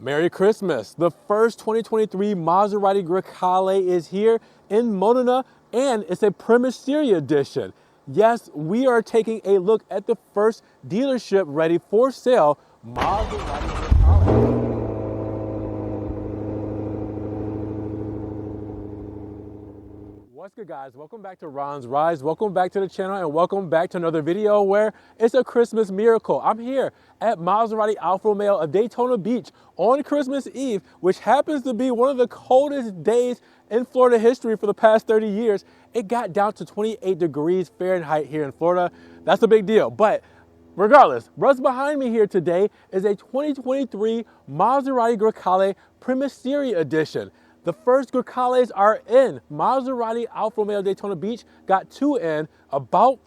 Merry Christmas! The first 2023 Maserati Grecale is here in Modena, and it's a Primaserie Edition. Yes, we are taking a look at the first dealership ready for sale, Maserati Grecale. What's good, guys? Welcome back to Ron's Rise. Welcome back to the channel, and welcome back to another video where it's a Christmas miracle. I'm here at Maserati Alfa Romeo of Daytona Beach on Christmas Eve, which happens to be one of the coldest days in Florida history for the past 30 years. It got down to 28 degrees Fahrenheit here in Florida. That's a big deal. But regardless, what's behind me here today is a 2023 Maserati Grecale Primaserie Edition. The first Grecales are in. Maserati Alfa Romeo Daytona Beach got two in about,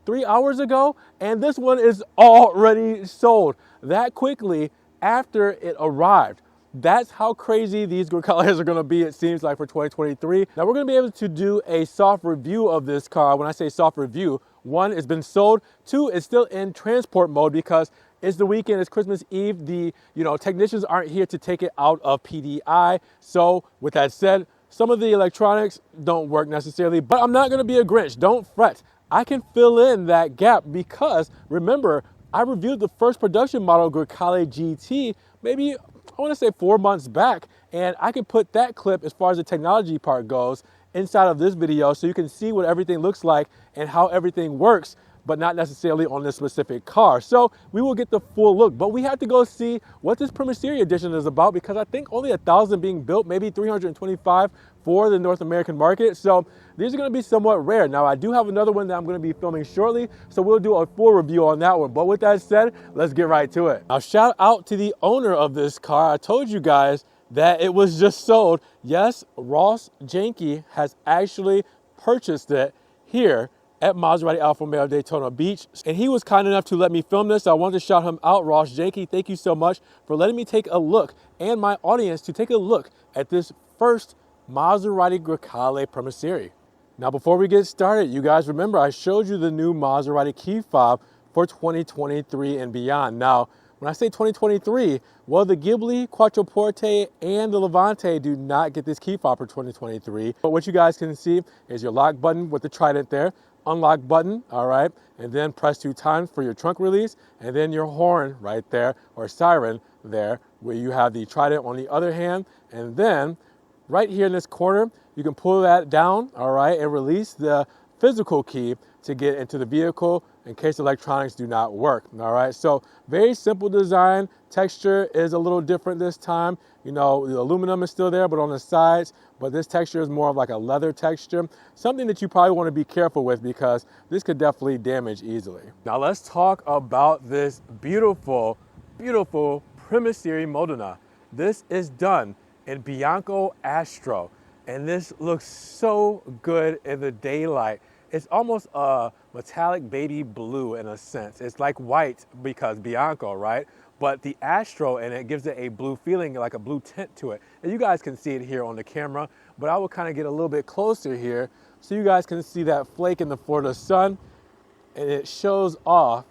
3 hours ago? And this one is already sold that quickly after it arrived. That's how crazy these Grecales are gonna be, it seems like, for 2023. Now we're gonna be able to do a soft review of this car. When I say soft review, one, it's been sold. Two, it's still in transport mode because it's the weekend, it's Christmas Eve. The technicians aren't here to take it out of PDI. So with that said, some of the electronics don't work necessarily, but I'm not gonna be a Grinch, don't fret. I can fill in that gap because remember, I reviewed the first production model Grecale GT maybe, I wanna say 4 months back, and I can put that clip as far as the technology part goes inside of this video so you can see what everything looks like and how everything works, but not necessarily on this specific car. So we will get the full look, but we have to go see what this Primaserie Edition is about because I think only 1,000 being built, maybe 325 for the North American market. So these are gonna be somewhat rare. Now I do have another one that I'm gonna be filming shortly, so we'll do a full review on that one. But with that said, let's get right to it. Now shout out to the owner of this car. I told you guys that it was just sold. Yes, Ross Janke has actually purchased it here at Maserati Alfa Romeo Daytona Beach. And he was kind enough to let me film this. So I wanted to shout him out, Ross Janke. Thank you so much for letting me take a look, and my audience to take a look at this first Maserati Grecale Primaserie. Now before we get started, you guys remember I showed you the new Maserati key fob for 2023 and beyond. Now, when I say 2023, well, the Ghibli, Quattroporte, and the Levante do not get this key fob for 2023. But what you guys can see is your lock button with the trident there, unlock button, all right, and then press 2 times for your trunk release, and then your horn right there, or siren there, where you have the trident on the other hand, and then right here in this corner, you can pull that down, all right, and release the physical key to get into the vehicle in case electronics do not work, all right? So very simple design. Texture is a little different this time. You know, the aluminum is still there, but on the sides, but this texture is more of like a leather texture, something that you probably want to be careful with because this could definitely damage easily. Now let's talk about this beautiful, beautiful Primaserie Modena. This is done in Bianco Astro, and this looks so good in the daylight. It's almost a metallic baby blue in a sense. It's like white because Bianco, right? But the Astro in it gives it a blue feeling, like a blue tint to it. And you guys can see it here on the camera, but I will kind of get a little bit closer here so you guys can see that flake in the Florida sun, and it shows off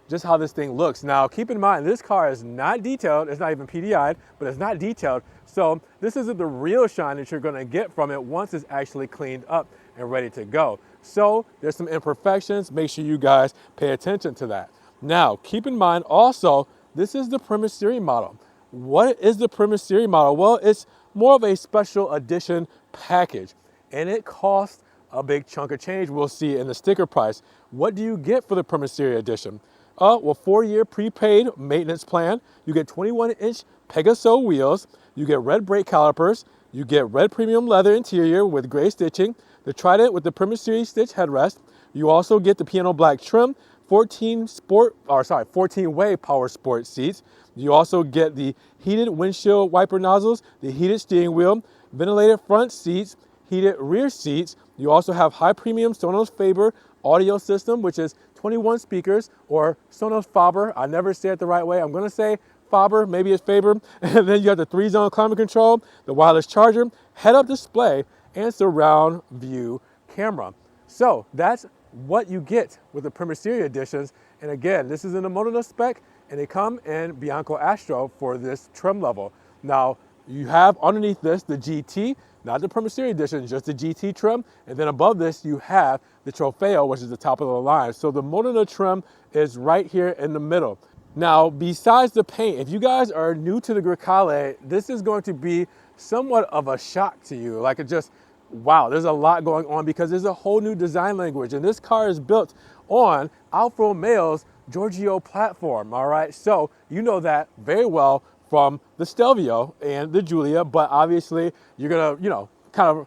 just how this thing looks. Now, keep in mind, this car is not detailed. It's not even PDI'd, but it's not detailed. So this isn't the real shine that you're gonna get from it once it's actually cleaned up and ready to go. So there's some imperfections. Make sure you guys pay attention to that. Now, keep in mind also, this is the Primaserie model. What is the Primaserie model? Well, it's more of a special edition package, and it costs a big chunk of change. We'll see in the sticker price. What do you get for the Primaserie Edition? Well, 4-year prepaid maintenance plan. You get 21-inch Pegaso wheels. You get red brake calipers. You get red premium leather interior with gray stitching. The Trident with the Primaserie stitch headrest. You also get the piano black trim, 14-way power sport seats. You also get the heated windshield wiper nozzles, the heated steering wheel, ventilated front seats, heated rear seats. You also have high premium Sonos Faber audio system, which is 21 speakers, or Sonos Faber. I never say it the right way. I'm gonna say Faber, maybe it's Faber. And then you have the 3-zone climate control, the wireless charger, head-up display, and surround view camera. So that's what you get with the Primaserie editions. And again, this is in the Modena spec, and they come in Bianco Astro for this trim level. Now, you have underneath this the GT, not the Primaserie Edition, just the GT trim, and then above this you have the Trofeo, which is the top of the line. So the Modena trim is right here in the middle. Now, besides the paint, if you guys are new to the Grecale, this is going to be somewhat of a shock to you. Like, it just, wow, there's a lot going on because there's a whole new design language, and this car is built on Alfa Romeo's Giorgio platform, all right? So you know that very well from the Stelvio and the Giulia, but obviously you're gonna, kind of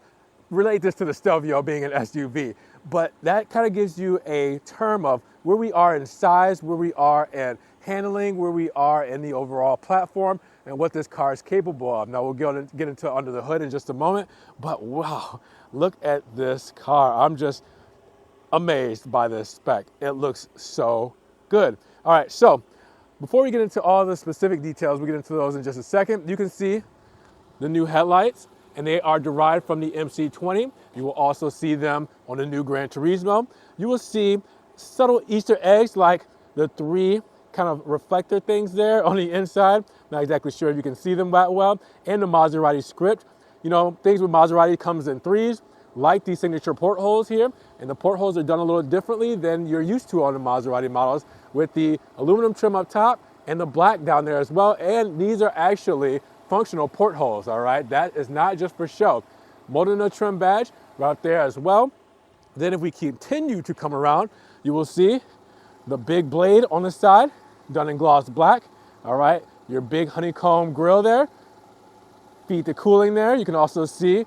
relate this to the Stelvio being an SUV. But that kind of gives you a term of where we are in size, where we are in handling, where we are in the overall platform, and what this car is capable of. Now we'll get into under the hood in just a moment, but wow, look at this car. I'm just amazed by this spec. It looks so good. All right, so before we get into all the specific details, we'll get into those in just a second. You can see the new headlights, and they are derived from the MC20. You will also see them on the new Gran Turismo. You will see subtle Easter eggs like the 3 kind of reflector things there on the inside. Not exactly sure if you can see them that well. And the Maserati script. Things with Maserati comes in 3s, like these signature portholes here. And the portholes are done a little differently than you're used to on the Maserati models, with the aluminum trim up top and the black down there as well. And these are actually functional portholes, all right? That is not just for show. Modena trim badge right there as well. Then if we continue to come around, you will see the big blade on the side, done in gloss black, all right? Your big honeycomb grille there. Feed the cooling there. You can also see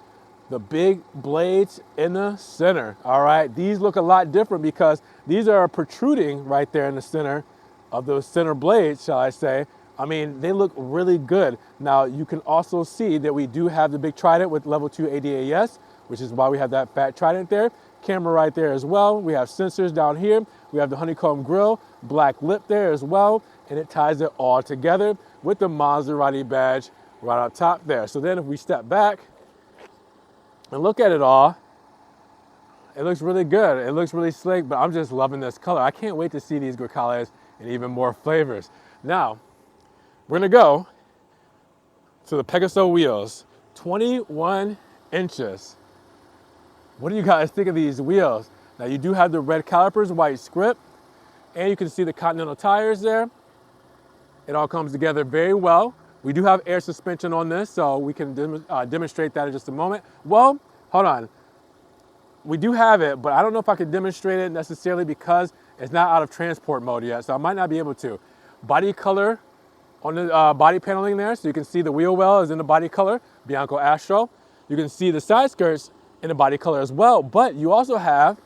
the big blades in the center, all right? These look a lot different because these are protruding right there in the center of those center blades, shall I say. I mean, they look really good. Now, you can also see that we do have the big trident with level 2 ADAS, which is why we have that fat trident there. Camera right there as well. We have sensors down here. We have the honeycomb grille, black lip there as well, and it ties it all together with the Maserati badge right up top there. So then if we step back and look at it all, it looks really good. It looks really slick, but I'm just loving this color. I can't wait to see these Grecales in even more flavors. Now, we're gonna go to the Pegaso wheels, 21 inches. What do you guys think of these wheels? Now you do have the red calipers, white script, and you can see the Continental tires there. It all comes together very well. We do have air suspension on this, so we can demonstrate that in just a moment. Well, hold on. We do have it, but I don't know if I can demonstrate it necessarily because it's not out of transport mode yet, so I might not be able to. Body color on the body paneling there, so you can see the wheel well is in the body color, Bianco Astro. You can see the side skirts in the body color as well, but you also have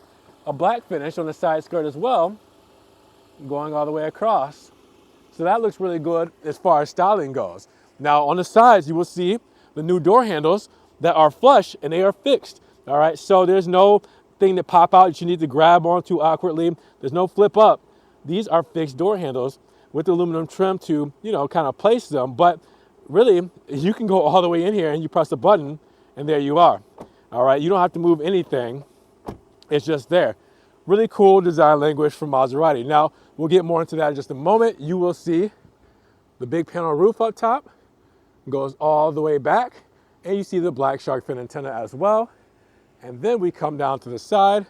a black finish on the side skirt as well, going all the way across. So that looks really good as far as styling goes. Now on the sides, you will see the new door handles that are flush and they are fixed. All right, so there's no thing that pop out that you need to grab onto awkwardly. There's no flip up. These are fixed door handles with the aluminum trim to, kind of place them. But really, you can go all the way in here and you press a button and there you are. All right, you don't have to move anything. It's just there. Really cool design language from Maserati. Now, we'll get more into that in just a moment. You will see the big panel roof up top goes all the way back, and you see the black shark fin antenna as well. And then we come down to the side,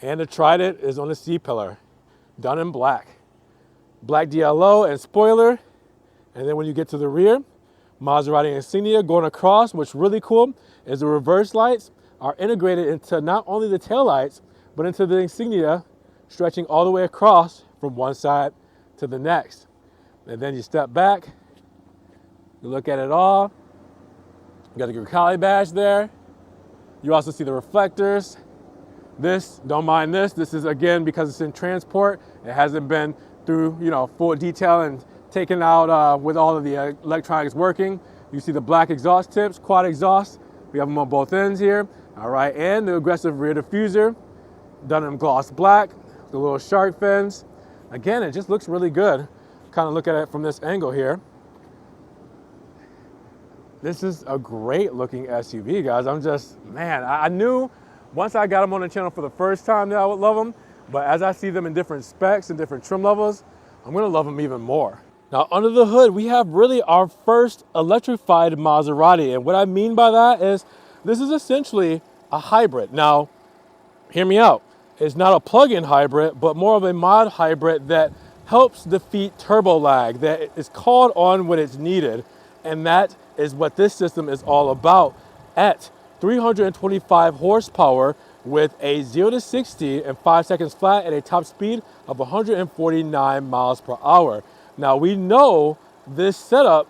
and the trident is on the C-pillar, done in black. Black DLO and spoiler. And then when you get to the rear, Maserati insignia going across. What's really cool is the reverse lights are integrated into not only the tail lights, but into the insignia, stretching all the way across from one side to the next. And then you step back, you look at it all. You got the Grecale badge there. You also see the reflectors. This, don't mind this. This is, again, because it's in transport. It hasn't been through, full detail and taken out with all of the electronics working. You see the black exhaust tips, quad exhaust. We have them on both ends here. All right, and the aggressive rear diffuser, done in gloss black, the little shark fins. Again, it just looks really good. Kind of look at it from this angle here. This is a great looking SUV, guys. I knew once I got them on the channel for the first time that I would love them, but as I see them in different specs and different trim levels, I'm gonna love them even more. Now under the hood, we have really our first electrified Maserati. And what I mean by that is this is essentially a hybrid. Now, hear me out. It's not a plug-in hybrid, but more of a mod hybrid that helps defeat turbo lag, that is called on when it's needed. And that is what this system is all about at 325 horsepower with a 0 to 60 in 5 seconds flat at a top speed of 149 miles per hour. Now we know this setup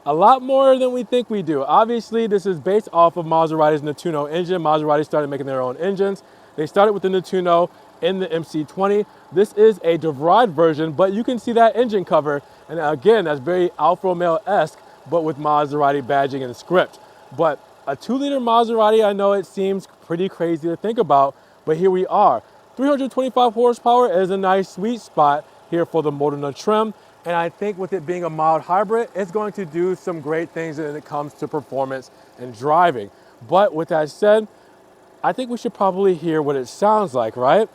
a lot more than we think we do. Obviously, this is based off of Maserati's Nettuno engine. Maserati started making their own engines. They started with the Nettuno in the MC20. This is a DeVryd version, but you can see that engine cover. And again, that's very Alfa Romeo-esque, but with Maserati badging and script. But a 2-liter Maserati, I know it seems pretty crazy to think about, but here we are. 325 horsepower is a nice sweet spot here for the Modena trim. And I think with it being a mild hybrid, it's going to do some great things when it comes to performance and driving. But with that said, I think we should probably hear what it sounds like, right?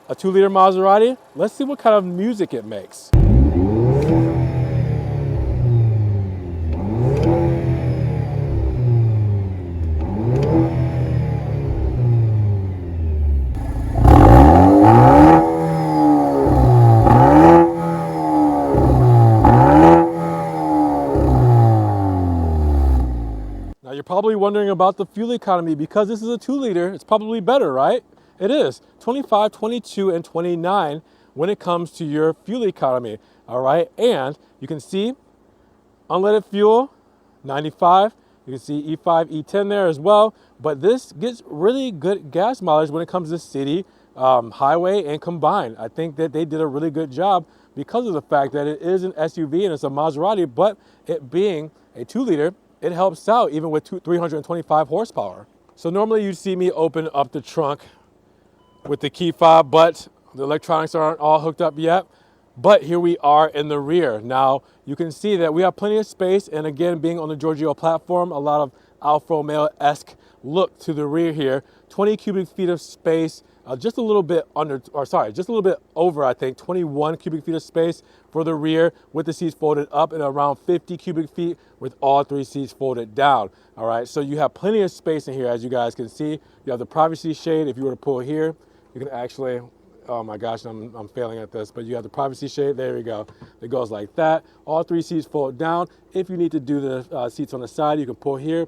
A 2-liter Maserati. Let's see what kind of music it makes. You're probably wondering about the fuel economy. Because this is a 2-liter, it's probably better, right? It is 25, 22, and 29 when it comes to your fuel economy, all right? And you can see unleaded fuel, 95. You can see E5, E10 there as well. But this gets really good gas mileage when it comes to city, highway, and combined. I think that they did a really good job because of the fact that it is an SUV and it's a Maserati, but it being a 2-liter, it helps out even with 325 horsepower. So normally you'd see me open up the trunk with the key fob, but the electronics aren't all hooked up yet. But here we are in the rear. Now you can see that we have plenty of space, and again, being on the Giorgio platform, a lot of Alfa Romeo-esque look to the rear here. 20 cubic feet of space, just a little bit over, I think, 21 cubic feet of space for the rear with the seats folded up, and around 50 cubic feet with all 3 seats folded down. All right, so you have plenty of space in here, as you guys can see. You have the privacy shade. If you were to pull here, you can actually, oh my gosh, I'm failing at this, but you have the privacy shade. There we go. It goes like that. All 3 seats fold down. If you need to do the seats on the side, you can pull here,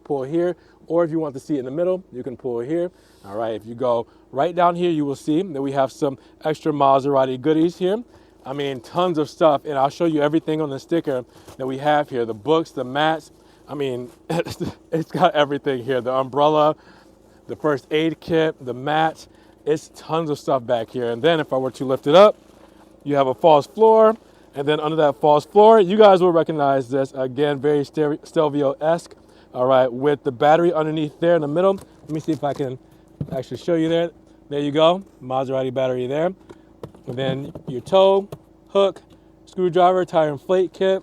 or if you want the seat in the middle, you can pull here. All right, if you go right down here, you will see that we have some extra Maserati goodies here. I mean, tons of stuff, and I'll show you everything on the sticker that we have here. The books, the mats. I mean, it's got everything here. The umbrella, the first aid kit, the mat. It's tons of stuff back here. And then if I were to lift it up, you have a false floor. And then under that false floor, you guys will recognize this. Again, very Stelvio-esque. All right, with the battery underneath there in the middle. Let me see if I can actually show you there. There you go, Maserati battery there. And then your tow, hook, screwdriver, tire inflate kit.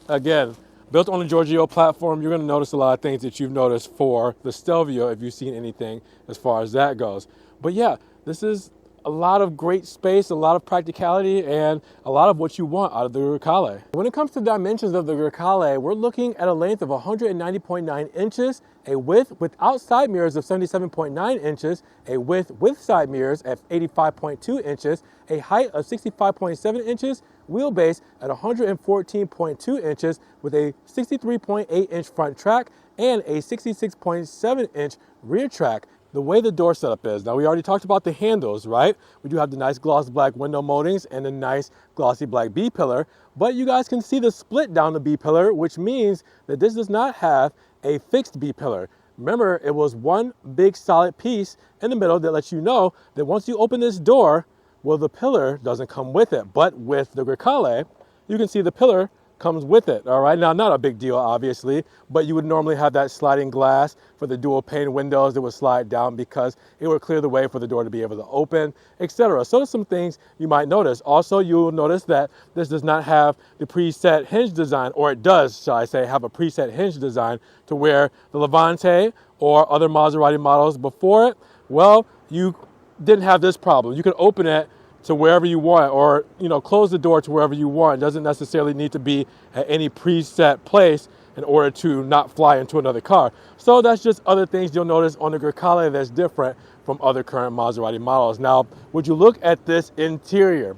Again, built on the Giorgio platform, you're going to notice a lot of things that you've noticed for the Stelvio if you've seen anything as far as that goes. But yeah, this is a lot of great space, a lot of practicality, and a lot of what you want out of the Grecale. When it comes to dimensions of the Grecale, we're looking at a length of 190.9 inches, a width without side mirrors of 77.9 inches, a width with side mirrors at 85.2 inches, a height of 65.7 inches, wheelbase at 114.2 inches with a 63.8 inch front track and a 66.7 inch rear track. The way the door setup is, now we already talked about the handles, right? We do have the nice gloss black window moldings and the nice glossy black B-pillar, but you guys can see the split down the B-pillar, which means that this does not have a fixed B-pillar. Remember, it was one big solid piece in the middle that lets you know that once you open this door, well, the pillar doesn't come with it. But with the Grecale, you can see the pillar comes with it, all right? Now, not a big deal, obviously, but you would normally have that sliding glass for the dual pane windows that would slide down because it would clear the way for the door to be able to open, etc. So there's some things you might notice. Also, you will notice that this does not have the preset hinge design, or it does, shall I say, have a preset hinge design to where the Levante or other Maserati models before it, well, you didn't have this problem. You could open it to wherever you want, or close the door to wherever you want. It doesn't necessarily need to be at any preset place in order to not fly into another car. So that's just other things you'll notice on the Grecale that's different from other current Maserati models. Now, would you look at this interior?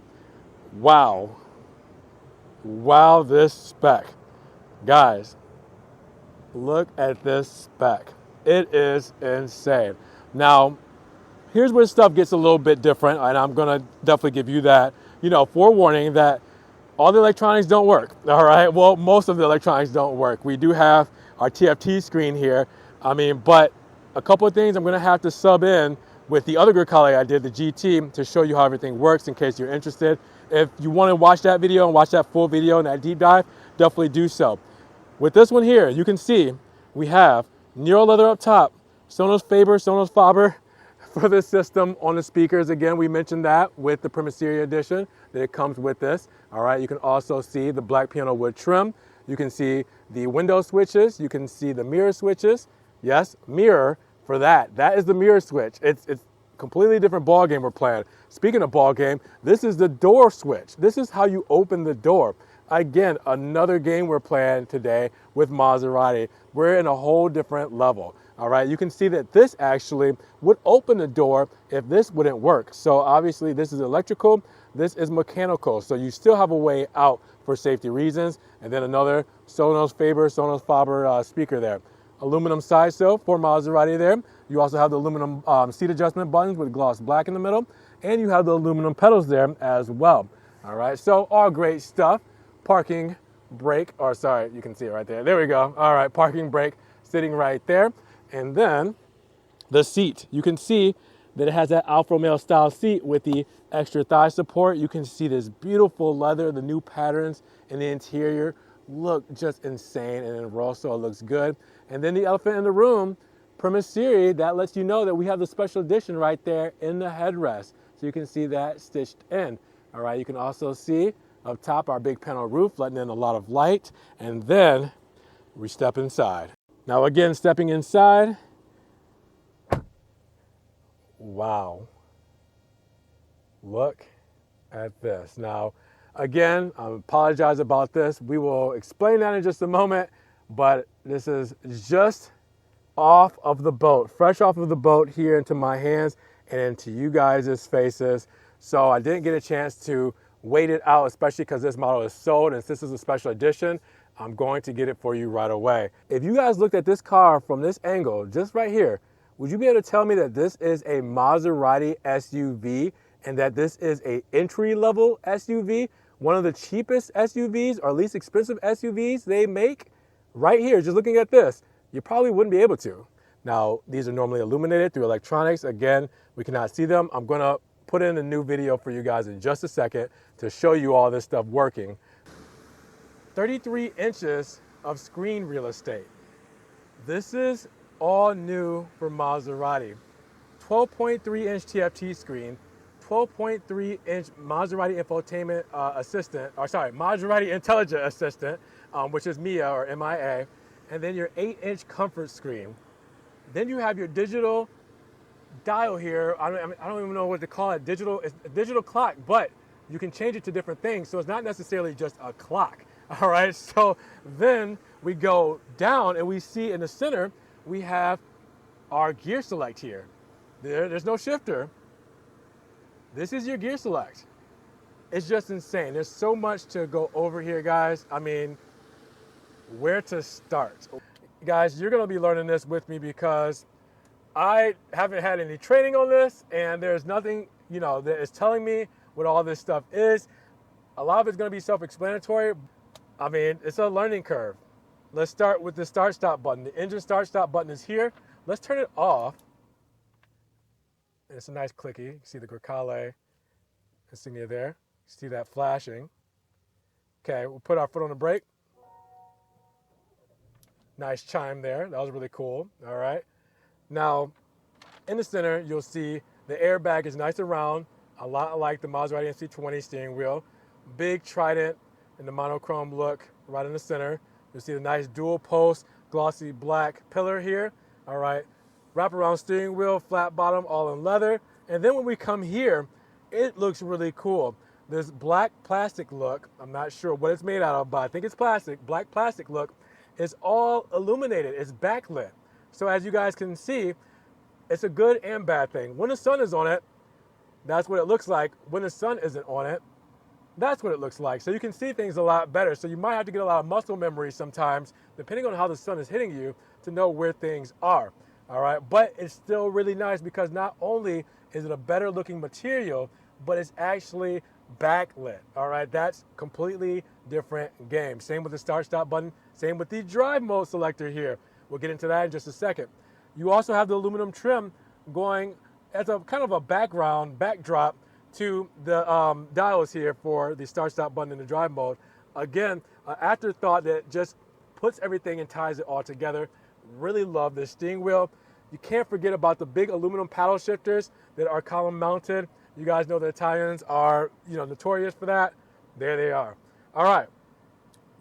Wow. Wow, this spec. Guys, look at this spec. It is insane. Now, here's where stuff gets a little bit different, and I'm gonna definitely give you that, forewarning that all the electronics don't work, all right? Well, most of the electronics don't work. We do have our TFT screen here, but a couple of things I'm gonna have to sub in with the other Grecale I did, the GT, to show you how everything works in case you're interested. If you wanna watch that video and watch that full video and that deep dive, definitely do so. With this one here, you can see we have Nero leather up top, Sonos Faber for this system on the speakers. Again, we mentioned that with the Primaserie Edition, that it comes with this. All right, you can also see the black piano wood trim. You can see the window switches. You can see the mirror switches. Yes, mirror for that. That is the mirror switch. It's completely different ball game we're playing. Speaking of ball game, this is the door switch. This is how you open the door. Again, another game we're playing today with Maserati. We're in a whole different level. All right, you can see that this actually would open the door if this wouldn't work. So obviously this is electrical, this is mechanical. So you still have a way out for safety reasons. And then another Sonos Faber speaker there. Aluminum side sill for Maserati there. You also have the aluminum seat adjustment buttons with gloss black in the middle. And you have the aluminum pedals there as well. All right, so all great stuff. Parking brake, or sorry, you can see it right there. There we go. All right, parking brake sitting right there. And then the seat. You can see that it has that Alfa Romeo style seat with the extra thigh support. You can see this beautiful leather, the new patterns in the interior look just insane, and in Rosso it looks good. And then the elephant in the room, Primaserie, that lets you know that we have the special edition right there in the headrest. So you can see that stitched in. All right, you can also see up top our big panel roof letting in a lot of light. And then we step inside. Now again, stepping inside, wow, look at this. Now, again, I apologize about this. We will explain that in just a moment, but this is just off of the boat, fresh off of the boat here into my hands and into you guys' faces. So I didn't get a chance to wait it out, especially because this model is sold and this is a special edition. I'm going to get it for you right away. If you guys looked at this car from this angle, just right here, would you be able to tell me that this is a Maserati SUV and that this is a entry-level SUV, one of the cheapest SUVs or least expensive SUVs they make? Right here, just looking at this, you probably wouldn't be able to. Now, these are normally illuminated through electronics. Again, we cannot see them. I'm gonna put in a new video for you guys in just a second to show you all this stuff working. 33 inches of screen real estate. This is all new for Maserati. 12.3 inch TFT screen, 12.3 inch Maserati infotainment Maserati Intelligent Assistant, which is MIA or MIA, and then your 8-inch comfort screen. Then you have your digital dial here. I don't even know what to call it. It's a digital clock, but you can change it to different things. So it's not necessarily just a clock. All right. So then we go down and we see in the center, we have our gear select here. There's no shifter. This is your gear select. It's just insane. There's so much to go over here, guys. I mean, where to start? Guys, you're going to be learning this with me because I haven't had any training on this, and there's nothing, that is telling me what all this stuff is. A lot of it's going to be self-explanatory. I mean, it's a learning curve. Let's start with the start-stop button. The engine start-stop button is here. Let's turn it off. And it's a nice clicky. You can see the Grecale insignia there. You see that flashing. Okay, we'll put our foot on the brake. Nice chime there. That was really cool. All right. Now, in the center, you'll see the airbag is nice and round, a lot like the Maserati MC20 steering wheel. Big trident in the monochrome look right in the center. You'll see the nice dual post, glossy black pillar here. All right. Wraparound steering wheel, flat bottom, all in leather. And then when we come here, it looks really cool. This black plastic look, I'm not sure what it's made out of, but I think it's plastic. Black plastic look is all illuminated. It's backlit. So as you guys can see, it's a good and bad thing. When the sun is on it, that's what it looks like. When the sun isn't on it, that's what it looks like. So you can see things a lot better. So you might have to get a lot of muscle memory sometimes, depending on how the sun is hitting you, to know where things are. All right, but it's still really nice because not only is it a better looking material, but it's actually backlit. All right, that's completely different game. Same with the start stop button, same with the drive mode selector here. We'll get into that in just a second. You also have the aluminum trim going as a kind of a backdrop to the dials here for the start stop button in the drive mode. Again, an afterthought that just puts everything and ties it all together. Really love this steering wheel. You can't forget about the big aluminum paddle shifters that are column mounted. You guys know the Italians are, notorious for that. There they are. All right,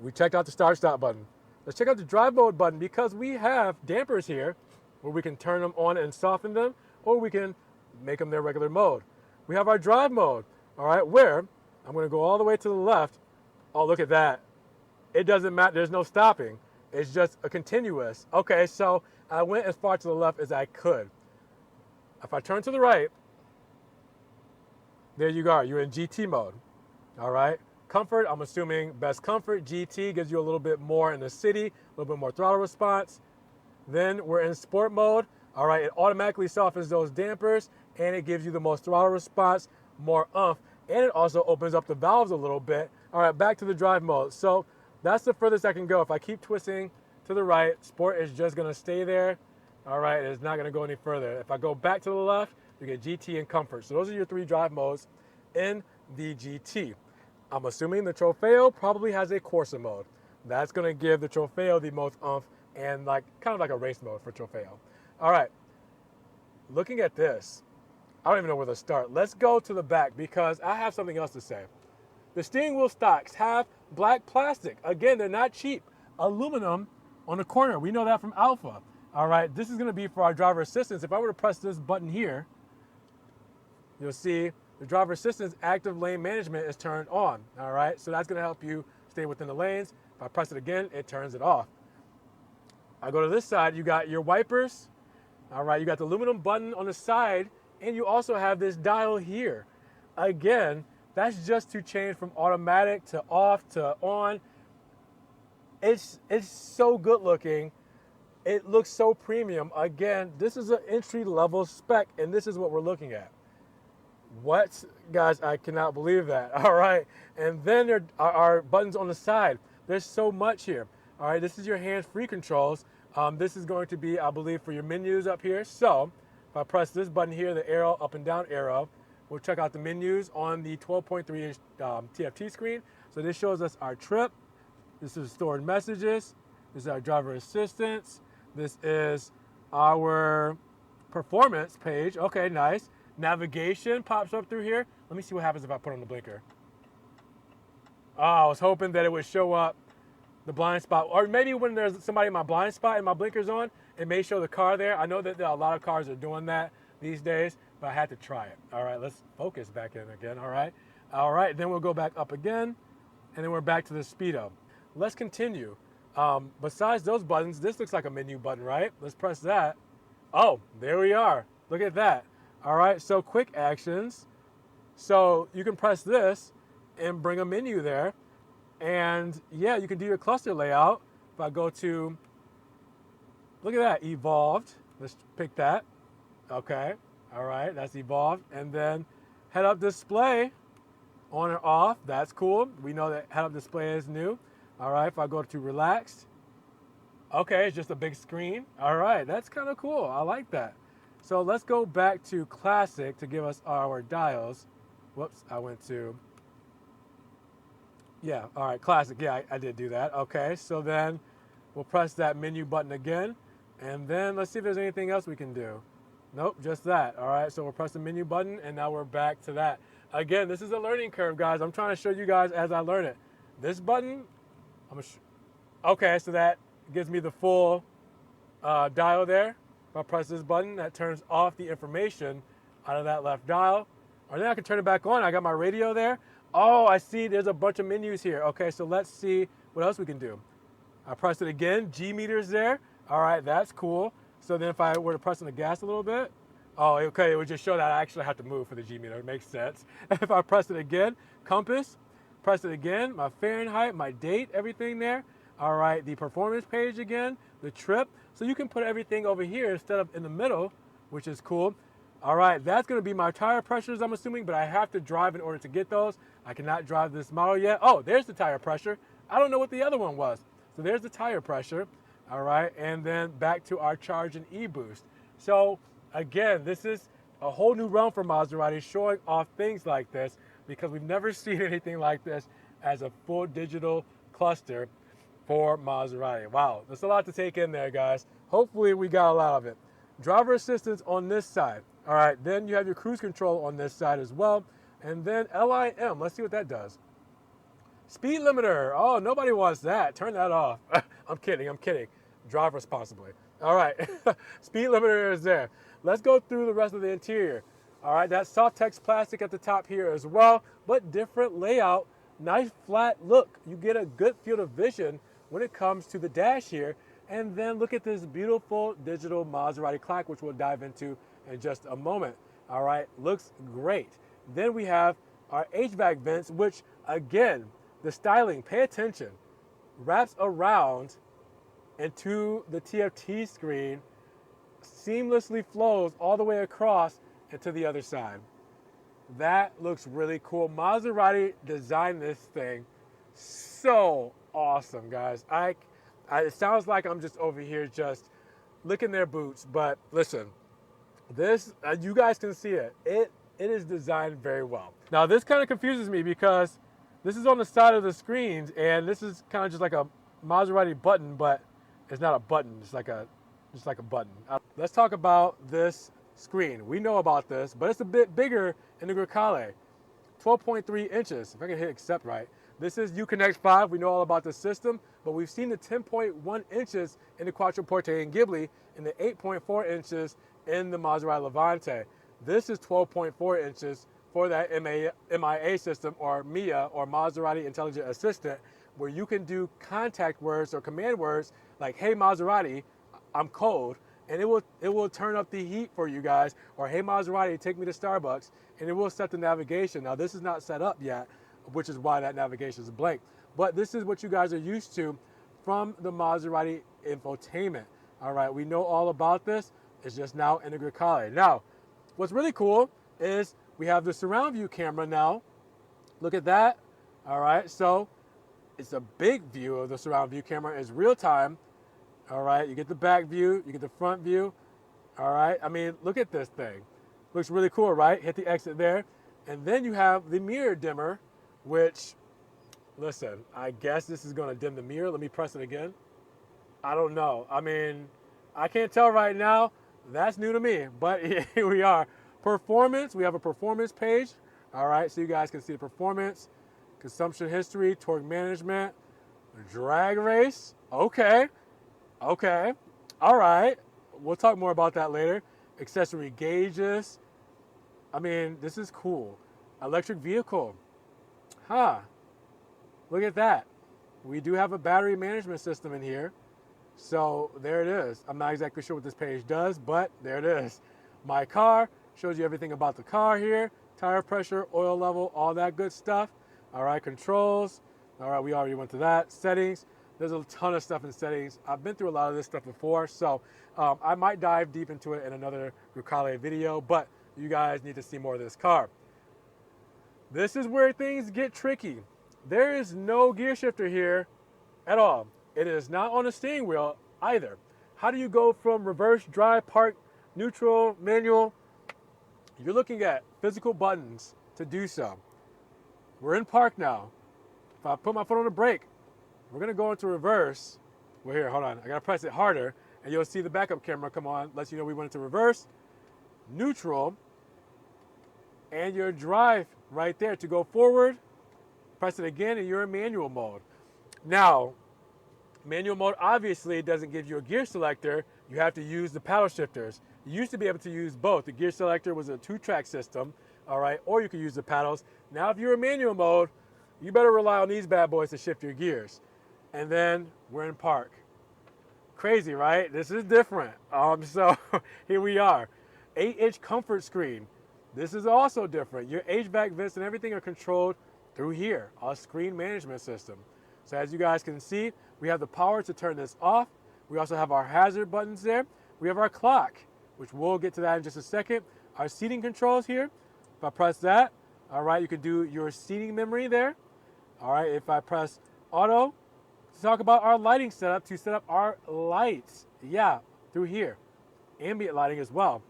we checked out the start stop button. Let's check out the drive mode button because we have dampers here where we can turn them on and soften them, or we can make them their regular mode. We have our drive mode, all right, where I'm going to go all the way to the left. Oh, look at that. It doesn't matter. There's no stopping. It's just a continuous. Okay, so I went as far to the left as I could. If I turn to the right, there you go. You're in GT mode, all right? Comfort, I'm assuming best comfort. GT gives you a little bit more in the city, a little bit more throttle response. Then we're in sport mode. All right, it automatically softens those dampers, and it gives you the most throttle response, more oomph, and it also opens up the valves a little bit. All right, back to the drive mode. So that's the furthest I can go. If I keep twisting to the right, sport is just going to stay there. All right, it's not going to go any further. If I go back to the left, you get GT and comfort. So those are your three drive modes in the GT. I'm assuming the Trofeo probably has a Corsa mode. That's going to give the Trofeo the most oomph and kind of like a race mode for Trofeo. All right, looking at this, I don't even know where to start. Let's go to the back because I have something else to say. The steering wheel stocks have black plastic. Again, they're not cheap. Aluminum on the corner. We know that from Alpha. All right, this is going to be for our driver assistance. If I were to press this button here, you'll see the driver assistance active lane management is turned on. All right, so that's going to help you stay within the lanes. If I press it again, it turns it off. I go to this side, you got your wipers. All right, you got the aluminum button on the side, and you also have this dial here. Again, that's just to change from automatic to off to on. It's so good looking. It looks so premium. Again, this is an entry level spec, and this is what we're looking at. What? Guys, I cannot believe that. All right, and then there are buttons on the side. There's so much here. All right, this is your hands-free controls. This is going to be, I believe, for your menus up here. So if I press this button here, the arrow, up and down arrow, we'll check out the menus on the 12.3-inch TFT screen. So this shows us our trip. This is stored messages. This is our driver assistance. This is our performance page. Okay, nice. Navigation pops up through here. Let me see what happens if I put on the blinker. Oh, I was hoping that it would show up the blind spot, or maybe when there's somebody in my blind spot and my blinker's on, it may show the car there. I know that a lot of cars are doing that these days, but I had to try it. All right, let's focus back in again. All right, then we'll go back up again, and then we're back to the speedo. Let's continue. Besides those buttons, this looks like a menu button, right? Let's press that. Oh, there we are. Look at that. All right, so quick actions. So you can press this and bring a menu there. And yeah, you can do your cluster layout. If I go to, look at that, evolved. Let's pick that. Okay, all right, that's evolved. And then head-up display, on or off, that's cool. We know that head-up display is new. All right, if I go to relaxed, okay, it's just a big screen. All right, that's kind of cool. I like that. So let's go back to classic to give us our dials. Whoops, I went to, yeah, all right, classic. Yeah, I did do that. Okay, so then we'll press that menu button again, and then let's see if there's anything else we can do. Nope, just that. All right, so we'll press the menu button, and now we're back to that. Again, this is a learning curve, guys. I'm trying to show you guys as I learn it. This button, okay, so that gives me the full dial there. If I press this button, that turns off the information out of that left dial. Or then I can turn it back on. I got my radio there. Oh, I see there's a bunch of menus here. Okay, so let's see what else we can do. I press it again, G meters there. All right, that's cool. So then if I were to press on the gas a little bit, oh, okay, it would just show that I actually have to move for the G meter. It makes sense. If I press it again, compass, press it again, my Fahrenheit, my date, everything there. All right, the performance page again, the trip. So you can put everything over here instead of in the middle, which is cool. All right, that's gonna be my tire pressures, I'm assuming, but I have to drive in order to get those. I cannot drive this model yet. Oh, there's the tire pressure. I don't know what the other one was. So there's the tire pressure, all right? And then back to our charge and e-boost. So again, this is a whole new realm for Maserati, showing off things like this, because we've never seen anything like this as a full digital cluster for Maserati. Wow, there's a lot to take in there, guys. Hopefully we got a lot of it. Driver assistance on this side. All right, then you have your cruise control on this side as well. And then LIM, let's see what that does. Speed limiter. Oh, nobody wants that. Turn that off. I'm kidding. Drive responsibly. All right. Speed limiter is there. Let's go through the rest of the interior. All right, that's soft text plastic at the top here as well, but different layout, nice flat look. You get a good field of vision when it comes to the dash here. And then look at this beautiful digital Maserati clock, which we'll dive into in just a moment. All right, looks great. Then we have our HVAC vents, which again, the styling, pay attention, wraps around into the TFT screen, seamlessly flows all the way across and to the other side. That looks really cool. Maserati designed this thing so awesome, guys. It sounds like I'm just over here just licking their boots, but listen, this, you guys can see it. It is designed very well. Now this kind of confuses me because this is on the side of the screens, and this is kind of just like a Maserati button, but it's not a button. It's like a button. Let's talk about this screen. We know about this, but it's a bit bigger in the Grecale. 12.3 inches, if I can hit accept right. This is Uconnect 5. We know all about the system, but we've seen the 10.1 inches in the Quattroporte and Ghibli and the 8.4 inches in the Maserati Levante. This is 12.4 inches for that MIA system, or MIA, or Maserati Intelligent Assistant, where you can do contact words or command words like, hey Maserati, I'm cold, and it will turn up the heat for you guys, or hey Maserati, take me to Starbucks, and it will set the navigation. Now this is not set up yet, which is why that navigation is blank, but this is what you guys are used to from the Maserati infotainment. All right, we know all about this. It's just now in the Grecale. Now, what's really cool is we have the surround view camera now. Look at that. All right, so it's a big view of the surround view camera. It's real time. All right, you get the back view, you get the front view. All right, I mean, look at this thing. Looks really cool, right? Hit the exit there. And then you have the mirror dimmer, which, listen, I guess this is gonna dim the mirror. Let me press it again. I don't know. I mean, I can't tell right now. That's new to me, but here we are. Performance, we have a performance page. All right, so you guys can see the performance, consumption history, torque management, drag race. Okay, all right. We'll talk more about that later. Accessory gauges. I mean, this is cool. Electric vehicle. Look at that. We do have a battery management system in here. So there it is. I'm not exactly sure what this page does, but there it is. My car shows you everything about the car here. Tire pressure, oil level, all that good stuff. All right, controls. All right, we already went to that. Settings. There's a ton of stuff in settings. I've been through a lot of this stuff before, so I might dive deep into it in another Grecale video, but you guys need to see more of this car. This is where things get tricky. There is no gear shifter here at all. It is not on the steering wheel either. How do you go from reverse, drive, park, neutral, manual? You're looking at physical buttons to do so. We're in park now. If I put my foot on the brake, we're gonna go into reverse. Well, here, hold on. I gotta press it harder, and you'll see the backup camera come on, lets you know we went into reverse, neutral, and your drive right there to go forward. Press it again, and you're in manual mode. Now, manual mode obviously doesn't give you a gear selector. You have to use the paddle shifters. You used to be able to use both. The gear selector was a 2-track system, all right? Or you can use the paddles. Now, if you're in manual mode, you better rely on these bad boys to shift your gears. And then we're in park. Crazy, right? This is different. So here we are. 8-inch comfort screen. This is also different. Your HVAC vents and everything are controlled through here, a screen management system. So as you guys can see, we have the power to turn this off. We also have our hazard buttons there. We have our clock, which we'll get to that in just a second. Our seating controls here. If I press that, all right, you can do your seating memory there. All right, if I press auto, to talk about our lighting setup, to set up our lights, yeah, through here. Ambient lighting as well.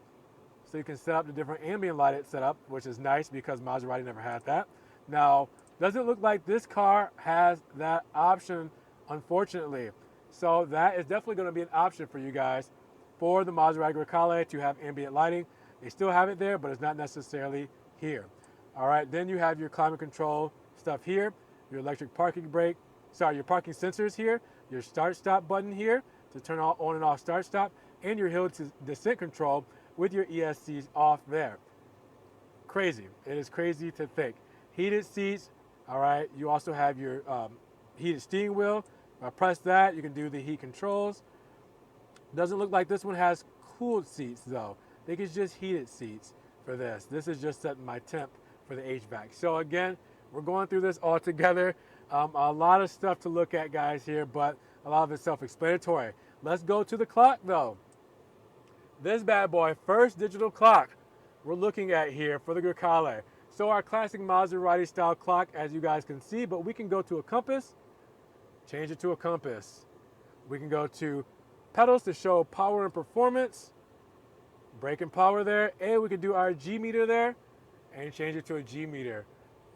So you can set up the different ambient lighted setup, which is nice because Maserati never had that. Now, doesn't look like this car has that option, unfortunately. So that is definitely going to be an option for you guys for the Maserati Grecale to have ambient lighting. They still have it there, but it's not necessarily here. All right, then you have your climate control stuff here, your electric parking brake, your parking sensors here, your start-stop button here to turn on and off start-stop, and your hill descent control with your ESCs off there. Crazy. It is crazy to think. Heated seats, all right. You also have your heated steering wheel. If I press that, you can do the heat controls. Doesn't look like this one has cooled seats though. I think it's just heated seats for this. This is just setting my temp for the HVAC. So again, we're going through this all together. A lot of stuff to look at, guys, here, but a lot of it's self-explanatory. Let's go to the clock though. This bad boy, first digital clock we're looking at here for the Grecale. So our classic Maserati style clock, as you guys can see, but we can go to a compass, change it to a compass. We can go to pedals to show power and performance, brake and power there, and we can do our G meter there and change it to a G meter.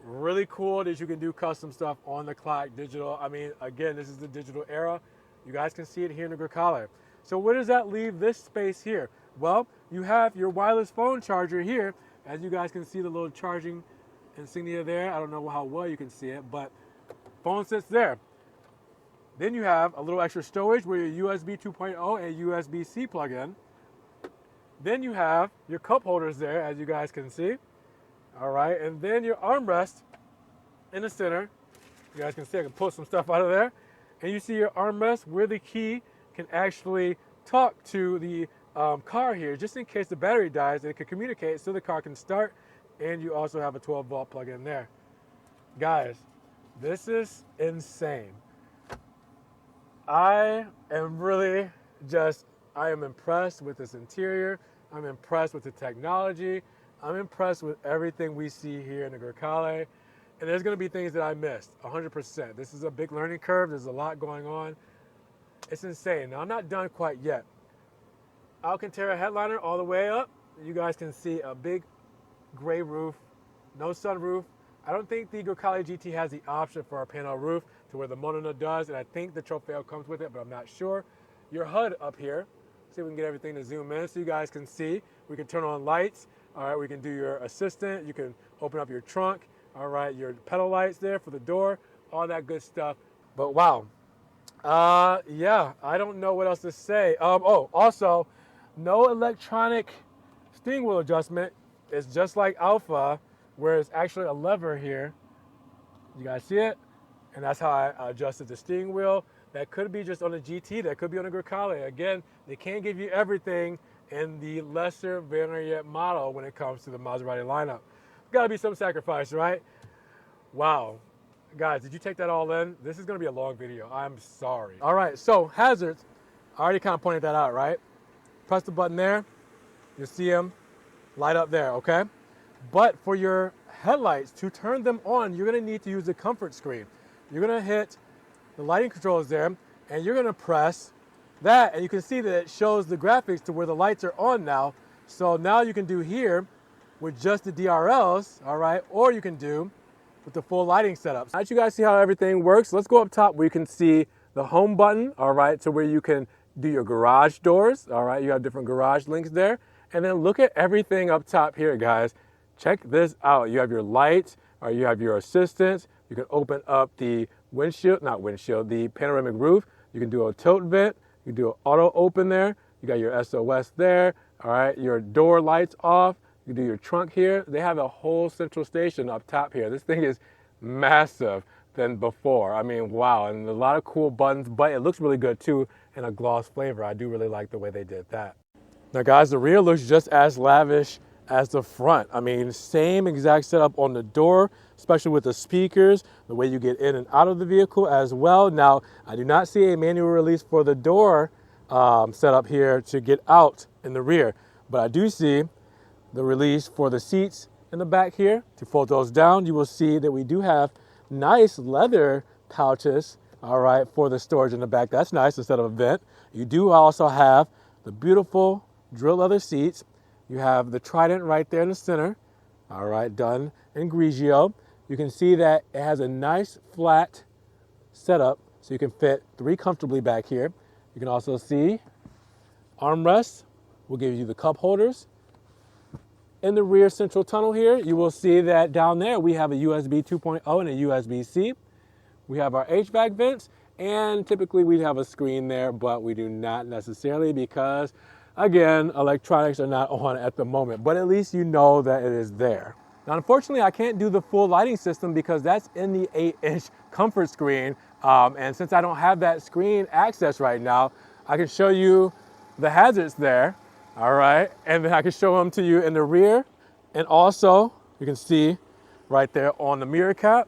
Really cool that you can do custom stuff on the clock, digital. I mean, again, this is the digital era. You guys can see it here in the Grecale. So where does that leave this space here? Well, you have your wireless phone charger here. As you guys can see the little charging insignia there. I don't know how well you can see it, but phone sits there. Then you have a little extra storage where your USB 2.0 and USB-C plug in. Then you have your cup holders there, as you guys can see. All right, and then your armrest in the center. You guys can see I can pull some stuff out of there. And you see your armrest where the key can actually talk to the car here, just in case the battery dies, it can communicate so the car can start. And you also have a 12-volt plug in there. Guys, this is insane. I am impressed with this interior. I'm impressed with the technology. I'm impressed with everything we see here in the Grecale. And there's going to be things that I missed, 100%. This is a big learning curve. There's a lot going on. It's insane. Now, I'm not done quite yet. Alcantara headliner all the way up. You guys can see a big gray roof, no sunroof. I don't think the Grecale GT has the option for a panel roof to where the Modena does, and I think the Trofeo comes with it, but I'm not sure. Your HUD up here. See if we can get everything to zoom in so you guys can see. We can turn on lights. All right, we can do your assistant. You can open up your trunk. All right, your pedal lights there for the door, all that good stuff. But wow. Yeah, I don't know what else to say. Also, no electronic steering wheel adjustment. It's just like Alpha, where it's actually a lever here. You guys see it? And that's how I adjusted the steering wheel. That could be just on the GT. That could be on the Grecale. Again, they can't give you everything in the lesser variant model when it comes to the Maserati lineup. Got to be some sacrifice, right? Wow. Guys, did you take that all in? This is going to be a long video. I'm sorry. All right, so hazards. I already kind of pointed that out, right? Press the button there. You'll see them light up there, okay? But for your headlights, to turn them on, you're going to need to use the comfort screen. You're going to hit the lighting controls there, and you're going to press that, and you can see that it shows the graphics to where the lights are on now. So now you can do here with just the DRLs, all right, or you can do with the full lighting setup. Now that you guys see how everything works, let's go up top where you can see the home button, all right, to where you can do your garage doors, all right, you have different garage links there. And then look at everything up top here, guys. Check this out. You have your lights, or you have your assistants. You can open up the the panoramic roof. You can do a tilt vent. You can do an auto open there. You got your SOS there. All right, your door lights off. You do your trunk here. They have a whole central station up top here. This thing is massive than before. I mean, wow, and a lot of cool buttons, but it looks really good too in a gloss flavor. I do really like the way they did that. Now guys, the rear looks just as lavish as the front. I mean, same exact setup on the door, especially with the speakers, the way you get in and out of the vehicle as well. Now, I do not see a manual release for the door setup here to get out in the rear, but I do see the release for the seats in the back here. To fold those down, you will see that we do have nice leather pouches, all right, for the storage in the back. That's nice instead of a vent. You do also have the beautiful drill leather seats. You have the Trident right there in the center, all right, done in Grigio. You can see that it has a nice flat setup, so you can fit 3 comfortably back here. You can also see armrests will give you the cup holders. In the rear central tunnel here, you will see that down there we have a USB 2.0 and a USB-C. We have our HVAC vents, and typically we'd have a screen there, but we do not necessarily because, again, electronics are not on at the moment, but at least you know that it is there. Now, unfortunately, I can't do the full lighting system because that's in the 8-inch comfort screen, and since I don't have that screen access right now, I can show you the hazards there. All right, and then I can show them to you in the rear, and also you can see right there on the mirror cap.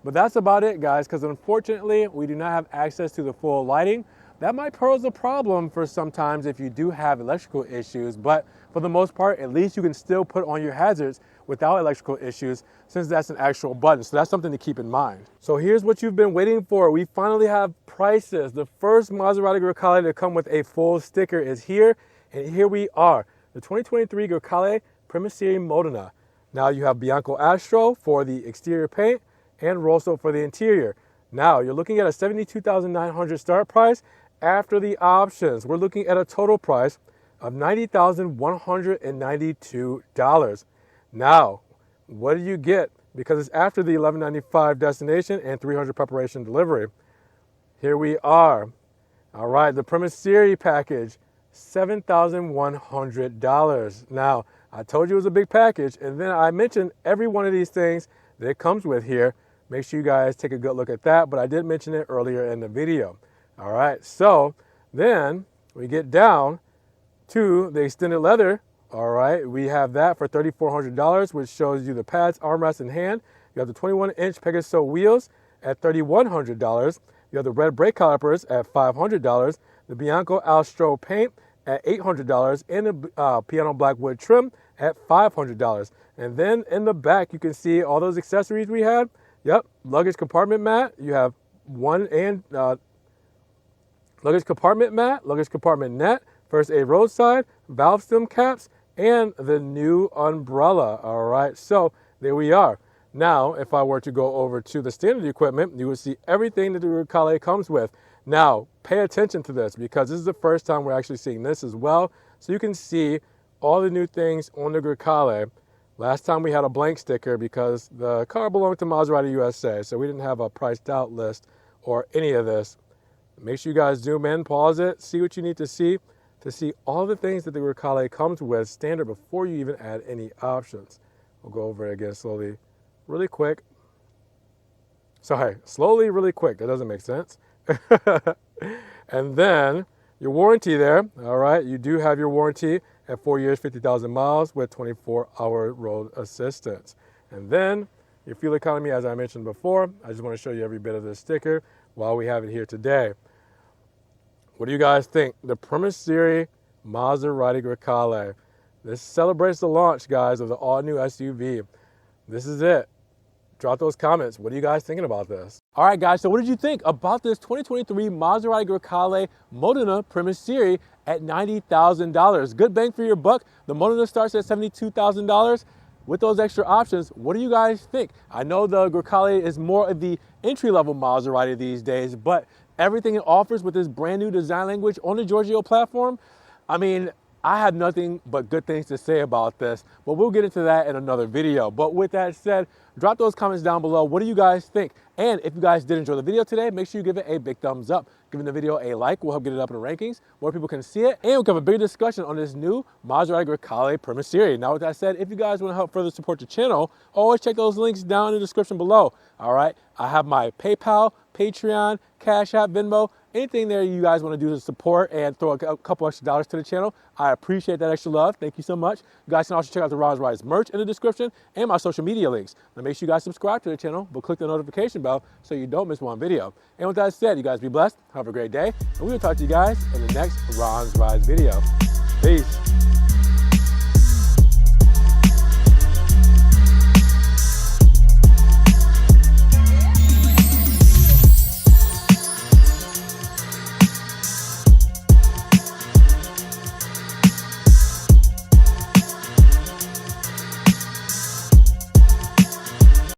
But that's about it, guys, because unfortunately we do not have access to the full lighting. That might pose a problem for sometimes if you do have electrical issues, but for the most part, at least you can still put on your hazards without electrical issues since that's an actual button. So that's something to keep in mind. So here's what you've been waiting for. We finally have prices. The first Maserati Grecale to come with a full sticker is here, and here we are. The 2023 Grecale Primaserie Modena. Now you have Bianco Astro for the exterior paint and Rosso for the interior. Now you're looking at a $72,900 start price. After the options, we're looking at a total price of $90,192. Now, what do you get? Because it's after the $1,195 destination and $300 preparation delivery. Here we are. All right, the Primaserie package, $7,100. Now, I told you it was a big package, and then I mentioned every one of these things that it comes with here. Make sure you guys take a good look at that, but I did mention it earlier in the video. All right, so then we get down to the extended leather. All right, we have that for $3,400, which shows you the pads, armrest, and hand. You have the 21-inch Pegaso wheels at $3,100. You have the red brake calipers at $500. The Bianco Astro paint at $800, and the piano black wood trim at $500. And then in the back, you can see all those accessories we had. Yep, luggage compartment mat. You have one and luggage compartment mat, luggage compartment net, first aid roadside, valve stem caps, and the new umbrella. All right, so there we are. Now, if I were to go over to the standard equipment, you would see everything that the Grecale comes with. Now, pay attention to this because this is the first time we're actually seeing this as well. So you can see all the new things on the Grecale. Last time we had a blank sticker because the car belonged to Maserati USA, so we didn't have a priced out list or any of this. Make sure you guys zoom in, pause it, see what you need to see all the things that the Grecale comes with standard before you even add any options. We'll go over it again slowly, really quick. Sorry, slowly, really quick. That doesn't make sense. And then your warranty there, all right, you do have your warranty at 4 years, 50,000 miles with 24-hour road assistance. And then your fuel economy, as I mentioned before, I just want to show you every bit of this sticker while we have it here today. What do you guys think? The Primaserie Maserati Grecale. This celebrates the launch, guys, of the all-new SUV. This is it. Drop those comments. What are you guys thinking about this? All right, guys, so what did you think about this 2023 Maserati Grecale Modena Primaserie at $90,000? Good bang for your buck. The Modena starts at $72,000. With those extra options, what do you guys think? I know the Grecale is more of the entry-level Maserati these days, but everything it offers with this brand new design language on the Giorgio platform, I mean, I have nothing but good things to say about this, but we'll get into that in another video. But with that said, drop those comments down below. What do you guys think? And if you guys did enjoy the video today, make sure you give it a big thumbs up. Giving the video a like will help get it up in the rankings. More people can see it, and we'll have a bigger discussion on this new Maserati Grecale Primaserie. Now, with that said, if you guys want to help further support the channel, always check those links down in the description below. All right, I have my PayPal, Patreon, Cash App, Venmo, anything there you guys want to do to support and throw a couple extra dollars to the channel. I appreciate that extra love. Thank you so much. You guys can also check out the Ron's Rise merch in the description and my social media links. Now make sure you guys subscribe to the channel, but click the notification bell so you don't miss one video. And with that said, you guys be blessed, have a great day, and we will talk to you guys in the next Ron's Rise video. Peace.